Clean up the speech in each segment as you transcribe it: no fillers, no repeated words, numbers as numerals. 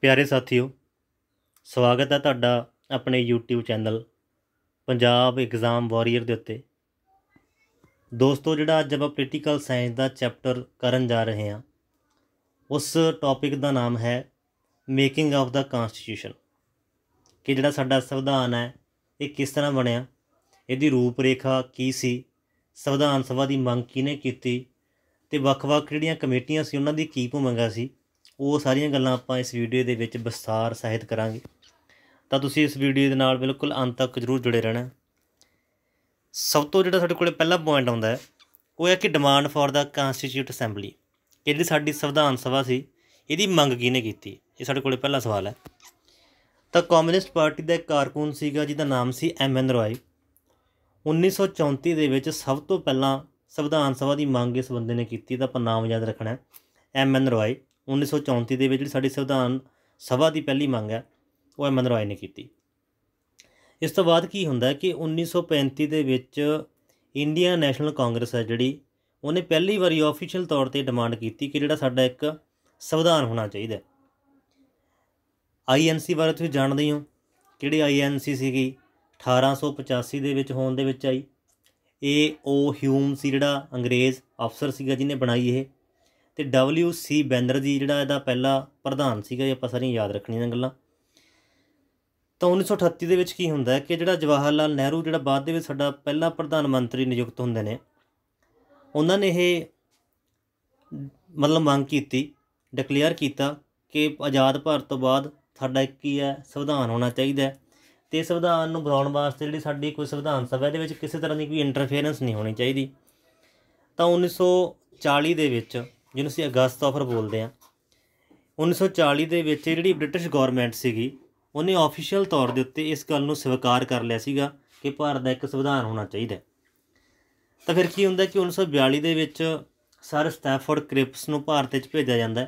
प्यारे साथियों, स्वागत है तुहाडा अपने YouTube channel Punjab exam warrior दे उत्ते। दोस्तों, जिहड़ा अज आपां पोलीटिकल साइंस का चैप्टर करन जा रहे हैं, उस टॉपिक का नाम है मेकिंग ऑफ द कॉन्स्टिट्यूशन। कि जिहड़ा साडा संविधान है ये किस तरह बनिया, इहदी रूपरेखा की सी, संविधान सभा की मंग किहने कीती ते ਵੱਖ-ਵੱਖ ਜਿਹੜੀਆਂ कमेटियां सी उन्हां दी की भूमिका सी, ਉਹ ਸਾਰੀਆਂ ਗੱਲਾਂ ਆਪਾਂ इस वीडियो ਦੇ ਵਿੱਚ ਵਿਸਥਾਰ ਸਹਿਤ ਕਰਾਂਗੇ। ਤਾਂ ਤੁਸੀਂ ਇਸ ਵੀਡੀਓ ਦੇ ਨਾਲ ਬਿਲਕੁਲ ਅੰਤ ਤੱਕ ਜ਼ਰੂਰ ਜੁੜੇ ਰਹਿਣਾ। ਸਭ ਤੋਂ ਜਿਹੜਾ ਸਾਡੇ ਕੋਲ ਪਹਿਲਾ ਪੁਆਇੰਟ ਆਉਂਦਾ ਹੈ ਉਹ ਹੈ ਕਿ demand for the constitute assembly. ਕਿ ਜਿਹੜੀ ਸਾਡੀ ਸੰਵਿਧਾਨ ਸਭਾ ਸੀ ਇਹਦੀ ਮੰਗ ਕਿਹਨੇ ਕੀਤੀ, ਇਹ ਸਾਡੇ ਕੋਲ ਪਹਿਲਾ ਸਵਾਲ ਹੈ। ਤਾਂ ਕਮਿਊਨਿਸਟ ਪਾਰਟੀ ਦਾ ਇੱਕ ਕਾਰਕੁਨ ਸੀਗਾ ਜਿਹਦਾ ਨਾਮ ਸੀ MN ਰॉय। 1934 ਦੇ ਵਿੱਚ ਸਭ ਤੋਂ ਪਹਿਲਾਂ ਸੰਵਿਧਾਨ ਸਭਾ ਦੀ ਮੰਗ ਇਸ ਬੰਦੇ ਨੇ ਕੀਤੀ, ਤਾਂ ਆਪਾਂ ਨਾਮ ਯਾਦ ਰੱਖਣਾ MN ਰॉय। 1934 ਦੇ ਵਿੱਚ ਜਿਹੜੀ ਸਾਡੀ ਸੰਵਿਧਾਨ ਸਭਾ ਦੀ ਪਹਿਲੀ ਮੰਗ ਹੈ ਉਹ MN ਰॉय ਨੇ ਕੀਤੀ। ਇਸ ਤੋਂ ਬਾਅਦ ਕੀ ਹੁੰਦਾ ਕਿ 1935 ਦੇ ਵਿੱਚ ਇੰਡੀਅਨ ਨੈਸ਼ਨਲ ਕਾਂਗਰਸ ਹੈ ਜਿਹੜੀ, ਉਹਨੇ ਪਹਿਲੀ ਵਾਰੀ ਆਫੀਸ਼ੀਅਲ ਤੌਰ 'ਤੇ ਡਿਮਾਂਡ ਕੀਤੀ ਕਿ ਜਿਹੜਾ ਸਾਡਾ ਇੱਕ ਸੰਵਿਧਾਨ ਹੋਣਾ ਚਾਹੀਦਾ। INC ਬਾਰੇ ਤੁਸੀਂ ਜਾਣਦੇ ਹੋ, ਕਿਹੜੀ INC ਸੀਗੀ 1885 ਦੇ ਵਿੱਚ ਹੋਂਦ ਦੇ ਵਿੱਚ ਆਈ। ਉਹ ਹਿਊਮ ਸੀ ਜਿਹੜਾ ਅੰਗਰੇਜ਼ ਅਫਸਰ ਸੀਗਾ ਜਿਹਨੇ ਬਣਾਈ ਇਹ, ਅਤੇ WC ਬੈਨਰਜੀ ਜਿਹੜਾ ਇਹਦਾ ਪਹਿਲਾ ਪ੍ਰਧਾਨ ਸੀਗਾ। ਇਹ ਆਪਾਂ ਸਾਰੀਆਂ ਯਾਦ ਰੱਖਣੀਆਂ ਗੱਲਾਂ। ਤਾਂ 1938 ਦੇ ਵਿੱਚ ਕੀ ਹੁੰਦਾ ਕਿ ਜਿਹੜਾ ਜਵਾਹਰ ਲਾਲ ਨਹਿਰੂ ਜਿਹੜਾ ਬਾਅਦ ਦੇ ਵਿੱਚ ਸਾਡਾ ਪਹਿਲਾ ਪ੍ਰਧਾਨ ਮੰਤਰੀ ਨਿਯੁਕਤ ਹੁੰਦੇ ਨੇ, ਉਹਨਾਂ ਨੇ ਇਹ ਮਤਲਬ ਮੰਗ ਕੀਤੀ, ਡਿਕਲੇਅਰ ਕੀਤਾ ਕਿ ਆਜ਼ਾਦ ਭਾਰਤ ਤੋਂ ਬਾਅਦ ਸਾਡਾ ਇੱਕ ਕੀ ਹੈ ਸੰਵਿਧਾਨ ਹੋਣਾ ਚਾਹੀਦਾ। ਅਤੇ ਸੰਵਿਧਾਨ ਨੂੰ ਬਣਾਉਣ ਵਾਸਤੇ ਜਿਹੜੀ ਸਾਡੀ ਕੋਈ ਸੰਵਿਧਾਨ ਸਭਾ ਦੇ ਵਿੱਚ ਕਿਸੇ ਤਰ੍ਹਾਂ ਦੀ ਕੋਈ ਇੰਟਰਫੇਰੈਂਸ ਨਹੀਂ ਹੋਣੀ ਚਾਹੀਦੀ। ਤਾਂ 1940 ਦੇ ਵਿੱਚ, ਜਿਹਨੂੰ ਅਸੀਂ ਅਗਸਤ ਆਫਰ ਬੋਲਦੇ ਹਾਂ, 1940 ਦੇ ਵਿੱਚ ਜਿਹੜੀ ਬ੍ਰਿਟਿਸ਼ ਗੌਰਮੈਂਟ ਸੀਗੀ ਉਹਨੇ ਆਫੀਸ਼ੀਅਲ ਤੌਰ ਦੇ ਉੱਤੇ ਇਸ ਗੱਲ ਨੂੰ ਸਵੀਕਾਰ ਕਰ ਲਿਆ ਸੀਗਾ ਕਿ ਭਾਰਤ ਦਾ ਇੱਕ ਸੰਵਿਧਾਨ ਹੋਣਾ ਚਾਹੀਦਾ। ਤਾਂ ਫਿਰ ਕੀ ਹੁੰਦਾ ਕਿ 1942 ਦੇ ਵਿੱਚ ਸਰ ਸਟੈਫੋਰਡ ਕ੍ਰਿਪਸ ਨੂੰ ਭਾਰਤ ਵਿੱਚ ਭੇਜਿਆ ਜਾਂਦਾ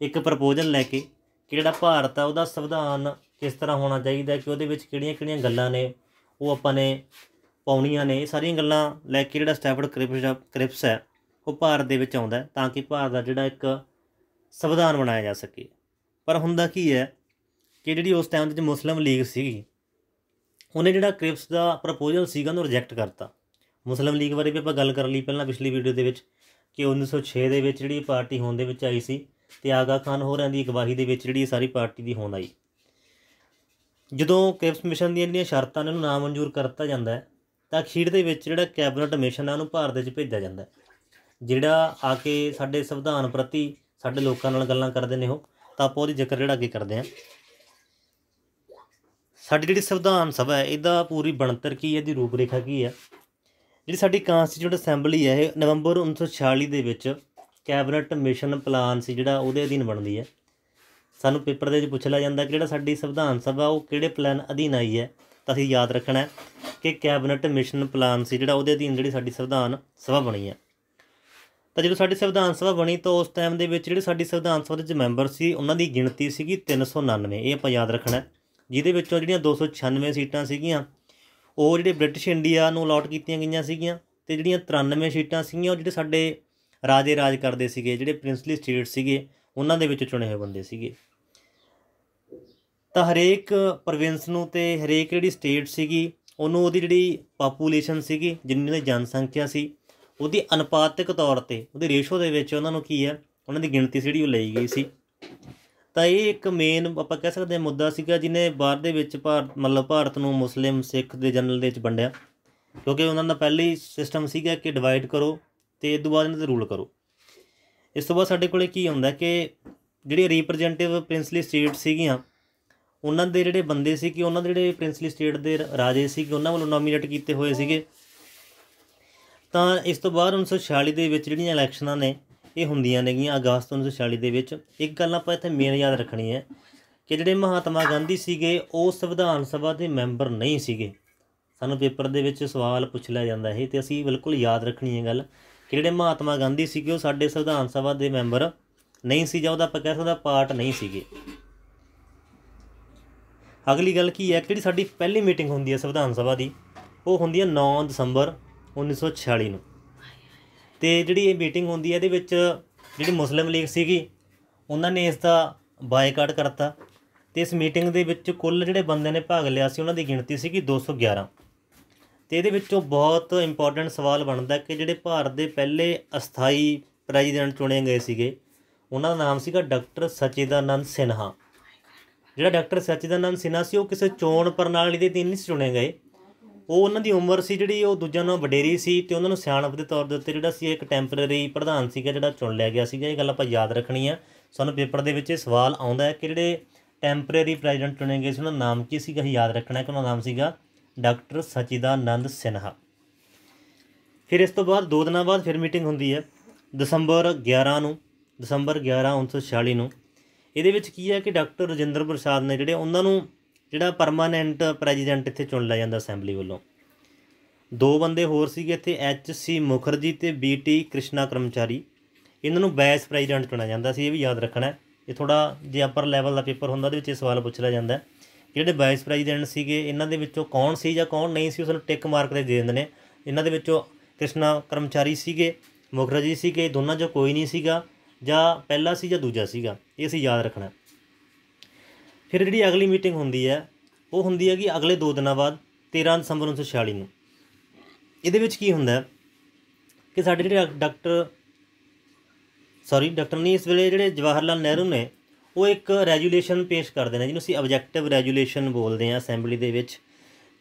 ਇੱਕ ਪ੍ਰਪੋਜ਼ਲ ਲੈ ਕੇ ਕਿ ਜਿਹੜਾ ਭਾਰਤ ਆ ਉਹਦਾ ਸੰਵਿਧਾਨ ਕਿਸ ਤਰ੍ਹਾਂ ਹੋਣਾ ਚਾਹੀਦਾ, ਕਿ ਉਹਦੇ ਵਿੱਚ ਕਿਹੜੀਆਂ ਕਿਹੜੀਆਂ ਗੱਲਾਂ ਨੇ ਉਹ ਆਪਾਂ ਨੇ ਪਾਉਣੀਆਂ ਨੇ। ਇਹ ਸਾਰੀਆਂ ਗੱਲਾਂ ਲੈ ਕੇ ਜਿਹੜਾ ਸਟੈਫੋਰਡ ਕ੍ਰਿਪਸ ਹੈ ਉਹ ਭਾਰਤ ਦੇ ਵਿੱਚ ਆਉਂਦਾ ਤਾਂ ਕਿ ਭਾਰਤ ਦਾ ਜਿਹੜਾ ਇੱਕ ਸੰਵਿਧਾਨ ਬਣਾਇਆ ਜਾ ਸਕੇ। ਪਰ ਹੁੰਦਾ ਕੀ ਹੈ ਕਿ ਜਿਹੜੀ ਉਸ ਟਾਈਮ ਦੇ ਵਿੱਚ ਮੁਸਲਿਮ ਲੀਗ ਸੀਗੀ ਉਹਨੇ ਜਿਹੜਾ ਕ੍ਰਿਪਸ ਦਾ ਪ੍ਰਪੋਜ਼ਲ ਸੀਗਾ ਉਹਨੂੰ ਰਿਜੈਕਟ ਕਰਤਾ। ਮੁਸਲਿਮ ਲੀਗ ਬਾਰੇ ਵੀ ਆਪਾਂ ਗੱਲ ਕਰ ਲਈ ਪਹਿਲਾਂ ਪਿਛਲੀ ਵੀਡੀਓ ਦੇ ਵਿੱਚ ਕਿ 1906 ਦੇ ਵਿੱਚ ਜਿਹੜੀ ਪਾਰਟੀ ਹੋਂਦ ਦੇ ਵਿੱਚ ਆਈ ਸੀ ਅਤੇ ਆਗਾ ਖਾਨ ਹੋਰਾਂ ਦੀ ਅਗਵਾਈ ਦੇ ਵਿੱਚ ਜਿਹੜੀ ਸਾਰੀ ਪਾਰਟੀ ਦੀ ਹੋਂਦ ਆਈ। ਜਦੋਂ ਕ੍ਰਿਪਸ ਮਿਸ਼ਨ ਦੀਆਂ ਜਿਹੜੀਆਂ ਸ਼ਰਤਾਂ ਨੇ ਉਹਨੂੰ ਨਾ ਮਨਜ਼ੂਰ ਕਰਤਾ ਜਾਂਦਾ ਤਾਂ ਅਖੀਰ ਦੇ ਵਿੱਚ ਜਿਹੜਾ ਕੈਬਨਿਟ ਮਿਸ਼ਨ ਹੈ ਉਹਨੂੰ ਭਾਰਤ ਵਿੱਚ ਭੇਜਿਆ ਜਾਂਦਾ, ਜਿਹੜਾ ਆ ਕੇ ਸਾਡੇ ਸੰਵਿਧਾਨ ਪ੍ਰਤੀ ਸਾਡੇ ਲੋਕਾਂ ਨਾਲ ਗੱਲਾਂ ਕਰਦੇ ਨੇ। ਉਹ ਤਾਂ ਆਪਾਂ ਉਹਦੀ ਜ਼ਿਕਰ ਜਿਹੜਾ ਅੱਗੇ ਕਰਦੇ ਹਾਂ। ਸਾਡੀ ਜਿਹੜੀ ਸੰਵਿਧਾਨ ਸਭਾ ਹੈ ਇਹਦਾ ਪੂਰੀ ਬਣਤਰ ਕੀ ਹੈ, ਇਹਦੀ ਰੂਪਰੇਖਾ ਕੀ ਹੈ। ਜਿਹੜੀ ਸਾਡੀ ਕਾਂਸਟੀਟਿਊਟ ਅਸੈਂਬਲੀ ਹੈ ਇਹ ਨਵੰਬਰ 1946 ਦੇ ਵਿੱਚ ਕੈਬਨਿਟ ਮਿਸ਼ਨ ਪਲਾਨ ਸੀ ਜਿਹੜਾ ਉਹਦੇ ਅਧੀਨ ਬਣਦੀ ਹੈ। ਸਾਨੂੰ ਪੇਪਰ ਦੇ ਵਿੱਚ ਪੁੱਛ ਲਿਆ ਜਾਂਦਾ ਕਿ ਜਿਹੜਾ ਸਾਡੀ ਸੰਵਿਧਾਨ ਸਭਾ ਉਹ ਕਿਹੜੇ ਪਲਾਨ ਅਧੀਨ ਆਈ ਹੈ, ਤਾਂ ਅਸੀਂ ਯਾਦ ਰੱਖਣਾ ਕਿ ਕੈਬਨਿਟ ਮਿਸ਼ਨ ਪਲਾਨ ਸੀ ਜਿਹੜਾ ਉਹਦੇ ਅਧੀਨ ਜਿਹੜੀ ਸਾਡੀ ਸੰਵਿਧਾਨ ਸਭਾ ਬਣੀ ਹੈ। ਤਾਂ ਜਦੋਂ ਸਾਡੀ ਸੰਵਿਧਾਨ ਸਭਾ ਬਣੀ ਤਾਂ ਉਸ ਟਾਈਮ ਦੇ ਵਿੱਚ ਜਿਹੜੀ ਸਾਡੀ ਸੰਵਿਧਾਨ ਸਭਾ ਦੇ ਵਿੱਚ ਮੈਂਬਰ ਸੀ ਉਹਨਾਂ ਦੀ ਗਿਣਤੀ ਸੀਗੀ 399। ਇਹ ਆਪਾਂ ਯਾਦ ਰੱਖਣਾ, ਜਿਹਦੇ ਵਿੱਚੋਂ ਜਿਹੜੀਆਂ 296 ਸੀਟਾਂ ਸੀਗੀਆਂ ਉਹ ਜਿਹੜੇ ਬ੍ਰਿਟਿਸ਼ ਇੰਡੀਆ ਨੂੰ ਅਲਾਟ ਕੀਤੀਆਂ ਗਈਆਂ ਸੀਗੀਆਂ, ਅਤੇ ਜਿਹੜੀਆਂ 93 ਸੀਟਾਂ ਸੀਗੀਆਂ ਉਹ ਜਿਹੜੇ ਸਾਡੇ ਰਾਜੇ ਰਾਜ ਕਰਦੇ ਸੀਗੇ, ਜਿਹੜੇ ਪ੍ਰਿੰਸਲੀ ਸਟੇਟ ਸੀਗੇ ਉਹਨਾਂ ਦੇ ਵਿੱਚ ਚੁਣੇ ਹੋਏ ਬੰਦੇ ਸੀਗੇ। ਤਾਂ ਹਰੇਕ ਪ੍ਰੋਵਿੰਸ ਨੂੰ ਅਤੇ ਹਰੇਕ ਜਿਹੜੀ ਸਟੇਟ ਸੀਗੀ ਉਹਨੂੰ ਉਹਦੀ ਜਿਹੜੀ ਪਾਪੂਲੇਸ਼ਨ ਸੀਗੀ, ਜਿੰਨੀ ਉਹਦੀ ਜਨਸੰਖਿਆ ਸੀ, ਉਹਦੀ ਅਨੁਪਾਤਿਕ ਤੌਰ 'ਤੇ ਉਹਦੇ ਰੇਸ਼ੋ ਦੇ ਵਿੱਚ ਉਹਨਾਂ ਨੂੰ ਕੀ ਹੈ ਉਹਨਾਂ ਦੀ ਗਿਣਤੀ ਜਿਹੜੀ ਉਹ ਲਈ ਗਈ ਸੀ। ਤਾਂ ਇਹ ਇੱਕ ਮੇਨ ਆਪਾਂ ਕਹਿ ਸਕਦੇ ਹਾਂ ਮੁੱਦਾ ਸੀਗਾ ਜਿਹਨੇ ਬਾਅਦ ਦੇ ਵਿੱਚ ਭਾਰਤ ਨੂੰ ਮੁਸਲਿਮ ਸਿੱਖ ਦੇ ਜਨਰਲ ਦੇ ਵਿੱਚ ਵੰਡਿਆ, ਕਿਉਂਕਿ ਉਹਨਾਂ ਦਾ ਪਹਿਲਾਂ ਹੀ ਸਿਸਟਮ ਸੀਗਾ ਕਿ ਡਿਵਾਈਡ ਕਰੋ ਅਤੇ ਇਸ ਤੋਂ ਬਾਅਦ ਇਹਨਾਂ 'ਤੇ ਰੂਲ ਕਰੋ। ਇਸ ਤੋਂ ਬਾਅਦ ਸਾਡੇ ਕੋਲ ਕੀ ਹੁੰਦਾ ਕਿ ਜਿਹੜੇ ਰੀਪ੍ਰਜੈਂਟੇਟਿਵ ਪ੍ਰਿੰਸਲੀ ਸਟੇਟ ਸੀਗੀਆਂ ਉਹਨਾਂ ਦੇ ਜਿਹੜੇ ਬੰਦੇ ਸੀ ਕਿ ਉਹਨਾਂ ਦੇ ਜਿਹੜੇ ਪ੍ਰਿੰਸਲੀ ਸਟੇਟ ਦੇ ਰਾਜੇ ਸੀਗੇ ਉਹਨਾਂ ਵੱਲੋਂ ਨੋਮੀਨੇਟ ਕੀਤੇ ਹੋਏ ਸੀਗੇ। ਤਾਂ ਇਸ ਤੋਂ ਬਾਅਦ 1946 ਦੇ ਵਿੱਚ ਜਿਹੜੀਆਂ ਇਲੈਕਸ਼ਨਾਂ ਨੇ ਇਹ ਹੁੰਦੀਆਂ ਨੇਗੀਆਂ ਅਗਸਤ 1946 ਦੇ ਵਿੱਚ। ਇੱਕ ਗੱਲ ਆਪਾਂ ਇੱਥੇ ਮੇਨ ਯਾਦ ਰੱਖਣੀ ਹੈ ਕਿ ਜਿਹੜੇ ਮਹਾਤਮਾ ਗਾਂਧੀ ਸੀਗੇ ਉਹ ਸੰਵਿਧਾਨ ਸਭਾ ਦੇ ਮੈਂਬਰ ਨਹੀਂ ਸੀਗੇ। ਸਾਨੂੰ ਪੇਪਰ ਦੇ ਵਿੱਚ ਸਵਾਲ ਪੁੱਛ ਲਿਆ ਜਾਂਦਾ ਇਹ, ਅਤੇ ਅਸੀਂ ਬਿਲਕੁਲ ਯਾਦ ਰੱਖਣੀ ਹੈ ਗੱਲ ਕਿ ਜਿਹੜੇ ਮਹਾਤਮਾ ਗਾਂਧੀ ਸੀਗੇ ਉਹ ਸਾਡੇ ਸੰਵਿਧਾਨ ਸਭਾ ਦੇ ਮੈਂਬਰ ਨਹੀਂ ਸੀ, ਜਾਂ ਉਹਦਾ ਆਪਾਂ ਕਹਿ ਸਕਦੇ ਪਾਰਟ ਨਹੀਂ ਸੀਗੇ। ਅਗਲੀ ਗੱਲ ਕੀ ਹੈ ਕਿ ਜਿਹੜੀ ਸਾਡੀ ਪਹਿਲੀ ਮੀਟਿੰਗ ਹੁੰਦੀ ਹੈ ਸੰਵਿਧਾਨ ਸਭਾ ਦੀ ਉਹ ਹੁੰਦੀ ਹੈ 9 ਦਸੰਬਰ 1946 ਨੂੰ। ਅਤੇ ਜਿਹੜੀ ਇਹ ਮੀਟਿੰਗ ਹੁੰਦੀ ਹੈ ਇਹਦੇ ਵਿੱਚ ਜਿਹੜੀ ਮੁਸਲਿਮ ਲੀਗ ਸੀਗੀ ਉਹਨਾਂ ਨੇ ਇਸ ਦਾ ਬਾਈਕਾਟ ਕਰਤਾ। ਤੇ ਇਸ ਮੀਟਿੰਗ ਦੇ ਵਿੱਚ ਕੁੱਲ ਜਿਹੜੇ ਬੰਦਿਆਂ ਨੇ ਭਾਗ ਲਿਆ ਸੀ ਉਹਨਾਂ ਦੀ ਗਿਣਤੀ ਸੀਗੀ 211। ਤੇ ਇਹਦੇ ਵਿੱਚੋਂ ਬਹੁਤ ਇੰਪੋਰਟੈਂਟ ਸਵਾਲ ਬਣਦਾ ਕਿ ਜਿਹੜੇ ਭਾਰਤ ਦੇ ਪਹਿਲੇ ਅਸਥਾਈ ਪ੍ਰੈਜ਼ੀਡੈਂਟ ਚੁਣੇ ਗਏ ਸੀਗੇ ਉਹਨਾਂ ਦਾ ਨਾਮ ਸੀਗਾ ਡਾਕਟਰ ਸਚਿਦਾਨੰਦ ਸਿਨਹਾ। ਜਿਹੜਾ ਡਾਕਟਰ ਸਚਿਦਾਨੰਦ ਸਿਨਹਾ ਸੀ ਉਹ ਕਿਸੇ ਚੋਣ ਪ੍ਰਣਾਲੀ ਦੇ ਅਧੀਨ ਨਹੀਂ ਸੀ ਚੁਣੇ ਗਏ। ਉਹ ਉਹਨਾਂ ਦੀ ਉਮਰ ਸੀ ਜਿਹੜੀ ਉਹ ਦੂਜਿਆਂ ਨਾਲੋਂ ਵਡੇਰੀ ਸੀ ਅਤੇ ਉਹਨਾਂ ਨੂੰ ਸਿਆਣਪ ਦੇ ਤੌਰ ਦੇ ਉੱਤੇ ਜਿਹੜਾ ਸੀ ਇੱਕ ਟੈਂਪਰੇਰੀ ਪ੍ਰਧਾਨ ਸੀਗਾ ਜਿਹੜਾ ਚੁਣ ਲਿਆ ਗਿਆ ਸੀਗਾ। ਇਹ ਗੱਲ ਆਪਾਂ ਯਾਦ ਰੱਖਣੀ ਆ। ਸਾਨੂੰ ਪੇਪਰ ਦੇ ਵਿੱਚ ਇਹ ਸਵਾਲ ਆਉਂਦਾ ਹੈ ਕਿ ਜਿਹੜੇ ਟੈਂਪਰੇਰੀ ਪ੍ਰੈਜ਼ੀਡੈਂਟ ਚੁਣੇ ਗਏ ਸੀ ਉਹਨਾਂ ਦਾ ਨਾਮ ਕੀ ਸੀਗਾ। ਯਾਦ ਰੱਖਣਾ ਕਿ ਉਹਨਾਂ ਦਾ ਨਾਮ ਸੀਗਾ ਡਾਕਟਰ ਸਚਿਦਾਨੰਦ ਸਿਨਹਾ। ਫਿਰ ਇਸ ਤੋਂ ਬਾਅਦ 2 ਦਿਨਾਂ ਬਾਅਦ ਫਿਰ ਮੀਟਿੰਗ ਹੁੰਦੀ ਹੈ ਦਸੰਬਰ 11 ਨੂੰ, ਦਸੰਬਰ 11 1946 ਨੂੰ। ਇਹਦੇ ਵਿੱਚ ਕੀ ਹੈ ਕਿ ਡਾਕਟਰ ਰਜਿੰਦਰ ਪ੍ਰਸਾਦ ਨੇ ਜਿਹੜੇ ਉਹਨਾਂ ਨੂੰ ਜਿਹੜਾ ਪਰਮਾਨੈਂਟ ਪ੍ਰੈਜ਼ੀਡੈਂਟ ਇੱਥੇ ਚੁਣ ਲਿਆ ਜਾਂਦਾ ਅਸੈਂਬਲੀ ਵੱਲੋਂ। 2 ਬੰਦੇ ਹੋਰ ਸੀਗੇ ਇੱਥੇ, HC ਮੁਖਰਜੀ ਅਤੇ BT ਕ੍ਰਿਸ਼ਨਾ ਕਰਮਚਾਰੀ। ਇਹਨਾਂ ਨੂੰ ਵਾਈਸ ਪ੍ਰੈਜ਼ੀਡੈਂਟ ਚੁਣਿਆ ਜਾਂਦਾ ਸੀ। ਇਹ ਵੀ ਯਾਦ ਰੱਖਣਾ। ਇਹ ਥੋੜ੍ਹਾ ਜੇ ਅਪਰ ਲੈਵਲ ਦਾ ਪੇਪਰ ਹੁੰਦਾ ਉਹਦੇ ਵਿੱਚ ਇਹ ਸਵਾਲ ਪੁੱਛ ਲਿਆ ਜਾਂਦਾ। ਜਿਹੜੇ ਵਾਈਸ ਪ੍ਰੈਜ਼ੀਡੈਂਟ ਸੀਗੇ ਇਹਨਾਂ ਦੇ ਵਿੱਚੋਂ ਕੌਣ ਸੀ ਜਾਂ ਕੌਣ ਨਹੀਂ ਸੀ ਉਸ ਨੂੰ ਟਿਕ ਮਾਰਕ ਦੇ ਦਿੰਦੇ ਨੇ। ਇਹਨਾਂ ਦੇ ਵਿੱਚੋਂ ਕ੍ਰਿਸ਼ਨਾ ਕਰਮਚਾਰੀ ਸੀਗੇ, ਮੁਖਰਜੀ ਸੀਗੇ, ਦੋਨਾਂ 'ਚੋਂ ਕੋਈ ਨਹੀਂ ਸੀਗਾ, ਜਾਂ ਪਹਿਲਾ ਸੀ ਜਾਂ ਦੂਜਾ ਸੀਗਾ। ਇਹ ਅਸੀਂ ਯਾਦ ਰੱਖਣਾ। ਫਿਰ ਜਿਹੜੀ ਅਗਲੀ ਮੀਟਿੰਗ ਹੁੰਦੀ ਹੈ ਉਹ ਹੁੰਦੀ ਹੈ ਕਿ ਅਗਲੇ 2 ਦਿਨਾਂ ਬਾਅਦ 13 ਦਸੰਬਰ 1946 ਨੂੰ। ਇਹਦੇ ਵਿੱਚ ਕੀ ਹੁੰਦਾ ਕਿ ਸਾਡੇ ਜਿਹੜੇ ਡਾਕਟਰ ਨਹੀਂ, ਇਸ ਵੇਲੇ ਜਿਹੜੇ ਜਵਾਹਰ ਲਾਲ ਨਹਿਰੂ ਨੇ ਉਹ ਇੱਕ ਰੈਜੂਲੇਸ਼ਨ ਪੇਸ਼ ਕਰਦੇ ਨੇ ਜਿਹਨੂੰ ਅਸੀਂ ਆਬਜੈਕਟਿਵ ਰੈਜੂਲੇਸ਼ਨ ਬੋਲਦੇ ਹਾਂ ਅਸੈਂਬਲੀ ਦੇ ਵਿੱਚ,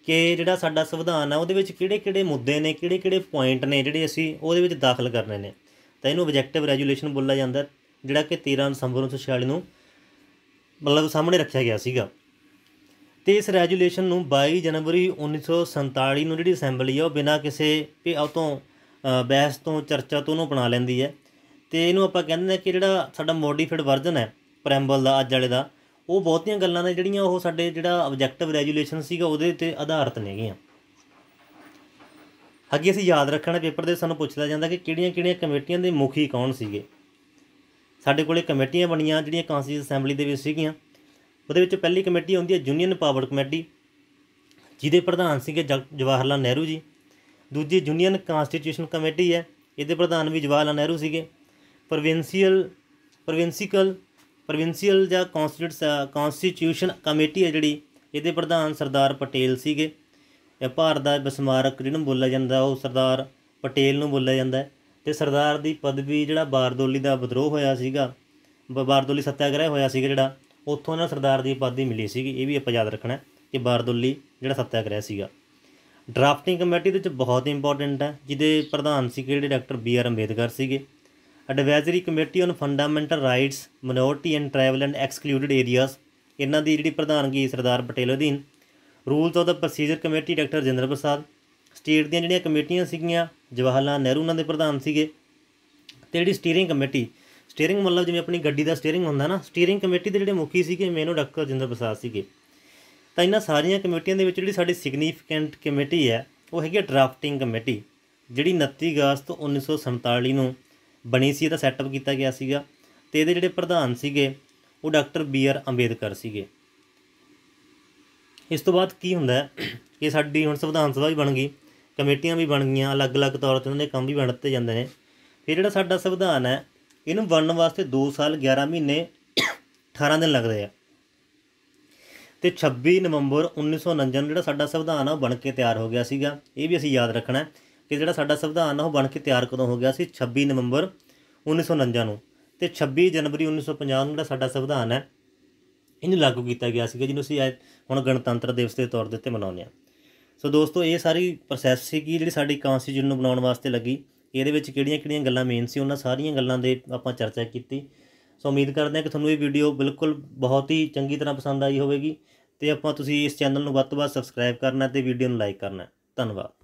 ਕਿ ਜਿਹੜਾ ਸਾਡਾ ਸੰਵਿਧਾਨ ਆ ਉਹਦੇ ਵਿੱਚ ਕਿਹੜੇ ਮੁੱਦੇ ਨੇ, ਕਿਹੜੇ ਪੁਆਇੰਟ ਨੇ ਜਿਹੜੇ ਅਸੀਂ ਉਹਦੇ ਵਿੱਚ ਦਾਖਲ ਕਰਨੇ ਨੇ। ਤਾਂ ਇਹਨੂੰ ਆਬਜੈਕਟਿਵ ਰੈਜੂਲੇਸ਼ਨ ਬੋਲਿਆ ਜਾਂਦਾ, ਜਿਹੜਾ ਕਿ 13 ਦਸੰਬਰ 1946 ਨੂੰ ਮਤਲਬ ਸਾਹਮਣੇ ਰੱਖਿਆ ਗਿਆ ਸੀਗਾ। ਅਤੇ ਇਸ ਰੈਜੂਲੇਸ਼ਨ ਨੂੰ 22 ਜਨਵਰੀ 1947 ਨੂੰ ਜਿਹੜੀ ਅਸੈਂਬਲੀ ਆ ਉਹ ਬਿਨਾਂ ਕਿਸੇ ਉਹ ਤੋਂ ਬਹਿਸ ਤੋਂ ਚਰਚਾ ਤੋਂ ਉਹਨੂੰ ਅਪਣਾ ਲੈਂਦੀ ਹੈ। ਅਤੇ ਇਹਨੂੰ ਆਪਾਂ ਕਹਿੰਦੇ ਹਾਂ ਕਿ ਜਿਹੜਾ ਸਾਡਾ ਮੋਡੀਫਾਈਡ ਵਰਜ਼ਨ ਹੈ ਪ੍ਰੈਂਬਲ ਦਾ ਅੱਜ ਵਾਲੇ ਦਾ, ਉਹ ਬਹੁਤੀਆਂ ਗੱਲਾਂ ਨੇ ਜਿਹੜੀਆਂ ਉਹ ਸਾਡੇ ਜਿਹੜਾ ਆਬਜੈਕਟਿਵ ਰੈਜੂਲੇਸ਼ਨ ਸੀਗਾ ਉਹਦੇ 'ਤੇ ਆਧਾਰਿਤ ਨੇਗੀਆਂ। ਅੱਗੇ ਅਸੀਂ ਯਾਦ ਰੱਖਣਾ ਪੇਪਰ ਦੇ ਸਾਨੂੰ ਪੁੱਛਿਆ ਜਾਂਦਾ ਕਿ ਕਿਹੜੀਆਂ ਕਮੇਟੀਆਂ ਦੇ ਮੁਖੀ ਕੌਣ ਸੀਗੇ। ਸਾਡੇ ਕੋਲ ਕਮੇਟੀਆਂ ਬਣੀਆਂ ਜਿਹੜੀਆਂ ਕਾਂਸਟੀਟਿਊਸ਼ਨ ਅਸੈਂਬਲੀ ਦੇ ਵਿੱਚ ਸੀਗੀਆਂ। ਉਹਦੇ ਵਿੱਚ ਪਹਿਲੀ ਕਮੇਟੀ ਹੁੰਦੀ ਹੈ ਯੂਨੀਅਨ ਪਾਵਰ ਕਮੇਟੀ, ਜਿਹਦੇ ਪ੍ਰਧਾਨ ਸੀਗੇ ਜਵਾਹਰ ਲਾਲ ਨਹਿਰੂ ਜੀ। ਦੂਜੀ ਯੂਨੀਅਨ ਕਾਂਸਟੀਟਿਊਸ਼ਨ ਕਮੇਟੀ ਹੈ, ਇਹਦੇ ਪ੍ਰਧਾਨ ਵੀ ਜਵਾਹਰ ਲਾਲ ਨਹਿਰੂ ਸੀਗੇ। ਪ੍ਰੋਵਿੰਸ਼ੀਅਲ ਜਾਂ ਕਾਂਸਟੀਟਿਊਸ਼ਨ ਕਮੇਟੀ ਹੈ ਜਿਹੜੀ, ਇਹਦੇ ਪ੍ਰਧਾਨ ਸਰਦਾਰ ਪਟੇਲ ਸੀਗੇ। ਭਾਰਤ ਦਾ ਵਸਮਾਰਕ ਜਿਹਨੂੰ ਬੋਲਿਆ ਜਾਂਦਾ ਉਹ ਸਰਦਾਰ ਪਟੇਲ ਨੂੰ ਬੋਲਿਆ ਜਾਂਦਾ ਹੈ। ਅਤੇ ਸਰਦਾਰ ਦੀ ਪਦਵੀ ਜਿਹੜਾ ਬਾਰਦੋਲੀ ਦਾ ਵਿਦਰੋਹ ਹੋਇਆ ਸੀਗਾ, ਬਾਰਦੋਲੀ ਸੱਤਿਆਗ੍ਰਹਿ ਹੋਇਆ ਸੀਗਾ ਜਿਹੜਾ, ਉੱਥੋਂ ਇਹਨਾਂ ਸਰਦਾਰ ਦੀ ਉਪਾਧੀ ਮਿਲੀ ਸੀਗੀ। ਇਹ ਵੀ ਆਪਾਂ ਯਾਦ ਰੱਖਣਾ ਕਿ ਬਾਰਦੋਲੀ ਜਿਹੜਾ ਸੱਤਿਆਗ੍ਰਹਿ ਸੀਗਾ। ਡਰਾਫਟਿੰਗ ਕਮੇਟੀ ਦੇ ਵਿੱਚ ਬਹੁਤ ਇੰਪੋਰਟੈਂਟ ਹੈ, ਜਿਹਦੇ ਪ੍ਰਧਾਨ ਸੀਗੇ ਜਿਹੜੇ ਡਾਕਟਰ BR ਅੰਬੇਦਕਰ ਸੀਗੇ। Advisory committee on fundamental rights minority and tribal and excluded areas, ਇਹਨਾਂ ਦੀ ਜਿਹੜੀ ਪ੍ਰਧਾਨਗੀ ਸਰਦਾਰ ਪਟੇਲ ਅਧੀਨ। ਰੂਲਸ ਆਫ ਦਾ procedure committee doctor Rajendra Prasad. State ਦੀਆਂ ਜਿਹੜੀਆਂ ਕਮੇਟੀਆਂ ਸੀਗੀਆਂ ਜਵਾਹਰ ਲਾਲ ਨਹਿਰੂ ਉਹਨਾਂ ਦੇ ਪ੍ਰਧਾਨ ਸੀਗੇ। ਅਤੇ ਜਿਹੜੀ ਸਟੀਅਰਿੰਗ ਕਮੇਟੀ, ਸਟੀਅਰਿੰਗ ਮਤਲਬ ਜਿਵੇਂ ਆਪਣੀ ਗੱਡੀ ਦਾ ਸਟੀਅਰਿੰਗ ਹੁੰਦਾ ਨਾ, ਸਟੀਅਰਿੰਗ ਕਮੇਟੀ ਦੇ ਜਿਹੜੇ ਮੁਖੀ ਸੀਗੇ ਮੇਨ ਉਹ ਡਾਕਟਰ ਰਜਿੰਦਰ ਪ੍ਰਸਾਦ ਸੀਗੇ। ਤਾਂ ਇਹਨਾਂ ਸਾਰੀਆਂ ਕਮੇਟੀਆਂ ਦੇ ਵਿੱਚ ਜਿਹੜੀ ਸਾਡੀ ਸਿਗਨੀਫਿਕੈਂਟ ਕਮੇਟੀ ਹੈ ਉਹ ਹੈਗੀ ਡਰਾਫਟਿੰਗ ਕਮੇਟੀ, ਜਿਹੜੀ 29 ਅਗਸਤ 1947 ਨੂੰ ਬਣੀ ਸੀ। ਇਹਦਾ ਸੈਟਅਪ ਕੀਤਾ ਗਿਆ ਸੀਗਾ ਅਤੇ ਇਹਦੇ ਜਿਹੜੇ ਪ੍ਰਧਾਨ ਸੀਗੇ ਉਹ ਡਾਕਟਰ BR ਅੰਬੇਦਕਰ ਸੀਗੇ। ਇਸ ਤੋਂ ਬਾਅਦ ਕੀ ਹੁੰਦਾ ਕਿ ਸਾਡੀ ਹੁਣ ਸੰਵਿਧਾਨ ਸਭਾ ਵੀ ਬਣ ਗਈ, ਕਮੇਟੀਆਂ ਵੀ ਬਣ ਗਈਆਂ, ਅਲੱਗ-ਅਲੱਗ ਤੌਰ 'ਤੇ ਉਹਨਾਂ ਦੇ ਕੰਮ ਵੀ ਵੰਡ ਦਿੱਤੇ ਜਾਂਦੇ ਨੇ। ਫਿਰ ਜਿਹੜਾ ਸਾਡਾ ਸੰਵਿਧਾਨ ਹੈ ਇਹਨੂੰ ਬਣਨ ਵਾਸਤੇ 2 ਸਾਲ 11 ਮਹੀਨੇ 18 ਦਿਨ ਲੱਗਦੇ ਆ। ਅਤੇ 26 ਨਵੰਬਰ 1949 ਨੂੰ ਜਿਹੜਾ ਸਾਡਾ ਸੰਵਿਧਾਨ ਆ ਉਹ ਬਣ ਕੇ ਤਿਆਰ ਹੋ ਗਿਆ ਸੀਗਾ। ਇਹ ਵੀ ਅਸੀਂ ਯਾਦ ਰੱਖਣਾ ਕਿ ਜਿਹੜਾ ਸਾਡਾ ਸੰਵਿਧਾਨ ਆ ਉਹ ਬਣ ਕੇ ਤਿਆਰ ਕਦੋਂ ਹੋ ਗਿਆ ਸੀ, 26 ਨਵੰਬਰ 1949 ਨੂੰ। ਅਤੇ 26 ਜਨਵਰੀ 1950 ਨੂੰ ਜਿਹੜਾ ਸਾਡਾ ਸੰਵਿਧਾਨ ਹੈ ਇਹਨੂੰ ਲਾਗੂ ਕੀਤਾ ਗਿਆ ਸੀਗਾ, ਜਿਹਨੂੰ ਅਸੀਂ ਹੁਣ ਗਣਤੰਤਰ ਦਿਵਸ ਦੇ ਤੌਰ ਦੇ ਉੱਤੇ ਮਨਾਉਂਦੇ ਹਾਂ। ਸੋ ਦੋਸਤੋ ਇਹ ਸਾਰੀ ਪ੍ਰੋਸੈਸ ਸੀਗੀ ਜਿਹੜੀ ਸਾਡੀ ਕਾਂਸਟੀਟਿਊਸ਼ਨ ਨੂੰ ਬਣਾਉਣ ਵਾਸਤੇ ਲੱਗੀ। ਇਹਦੇ ਵਿੱਚ ਕਿਹੜੀਆਂ ਗੱਲਾਂ ਮੇਨ ਸੀ ਉਹਨਾਂ ਸਾਰੀਆਂ ਗੱਲਾਂ ਦੇ ਆਪਾਂ ਚਰਚਾ ਕੀਤੀ। ਸੋ ਉਮੀਦ ਕਰਦੇ ਹਾਂ ਕਿ ਤੁਹਾਨੂੰ ਇਹ ਵੀਡੀਓ ਬਿਲਕੁਲ ਬਹੁਤ ਹੀ ਚੰਗੀ ਤਰ੍ਹਾਂ ਪਸੰਦ ਆਈ ਹੋਵੇਗੀ ਅਤੇ ਤੁਸੀਂ ਇਸ ਚੈਨਲ ਨੂੰ ਵੱਧ ਤੋਂ ਵੱਧ ਸਬਸਕ੍ਰਾਈਬ ਕਰਨਾ ਅਤੇ ਵੀਡੀਓ ਨੂੰ ਲਾਈਕ ਕਰਨਾ। ਧੰਨਵਾਦ।